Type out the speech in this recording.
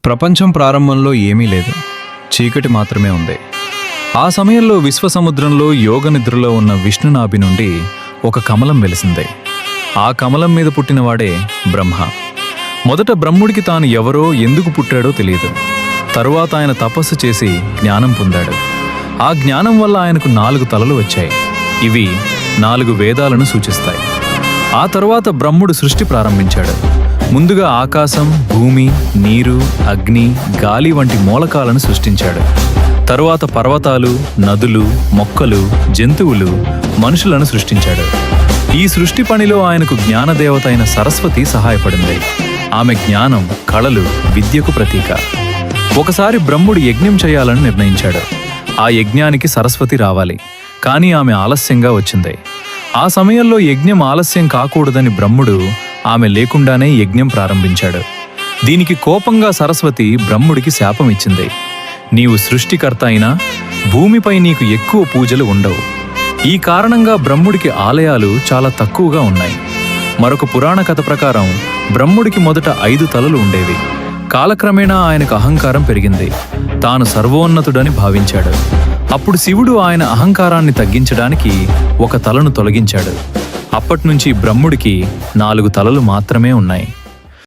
ప్రపంచం ప్రారంభంలో ఏమీ లేదు, చీకటి మాత్రమే ఉంది. ఆ సమయంలో విశ్వసముద్రంలో యోగనిద్రలో ఉన్న విష్ణునాభి నుండి ఒక కమలం వెలిసింది. ఆ కమలం మీద పుట్టినవాడే బ్రహ్మ. మొదట బ్రహ్ముడికి తాను ఎవరో ఎందుకు పుట్టాడో తెలియదు. తరువాత ఆయన తపస్సు చేసి జ్ఞానం పొందాడు. ఆ జ్ఞానం వల్ల ఆయనకు 4 తలలు వచ్చాయి. ఇవి 4 వేదాలను సూచిస్తాయి. ఆ తరువాత బ్రహ్ముడు సృష్టి ప్రారంభించాడు. ముందుగా ఆకాశం, భూమి, నీరు, అగ్ని, గాలి వంటి మూలకాలను సృష్టించాడు. తరువాత పర్వతాలు, నదులు, మొక్కలు, జంతువులు, మనుషులను సృష్టించాడు. ఈ సృష్టి పనిలో ఆయనకు జ్ఞానదేవత అయిన సరస్వతి సహాయపడింది. ఆమె జ్ఞానం, కళలు, విద్యకు ప్రతీక. ఒకసారి బ్రహ్ముడు యజ్ఞం చేయాలని నిర్ణయించాడు. ఆ యజ్ఞానికి సరస్వతి రావాలి, కానీ ఆమె ఆలస్యంగా వచ్చింది. ఆ సమయంలో యజ్ఞం ఆలస్యం కాకూడదని బ్రహ్ముడు ఆమె లేకుండానే యజ్ఞం ప్రారంభించాడు. దీనికి కోపంగా సరస్వతి బ్రహ్ముడికి శాపం ఇచ్చింది. నీవు సృష్టికర్త అయినా భూమిపై నీకు ఎక్కువ పూజలు ఉండవు. ఈ కారణంగా బ్రహ్ముడికి ఆలయాలు చాలా తక్కువగా ఉన్నాయి. మరొక పురాణ కథ ప్రకారం బ్రహ్ముడికి మొదట 5 తలలు ఉండేవి. కాలక్రమేణా ఆయనకు అహంకారం పెరిగింది. తాను సర్వోన్నతుడని భావించాడు. అప్పుడు శివుడు ఆయన అహంకారాన్ని తగ్గించడానికి ఒక తలను తొలగించాడు. అప్పట్నుంచి బ్రహ్ముడికి 4 తలలు మాత్రమే ఉన్నాయి.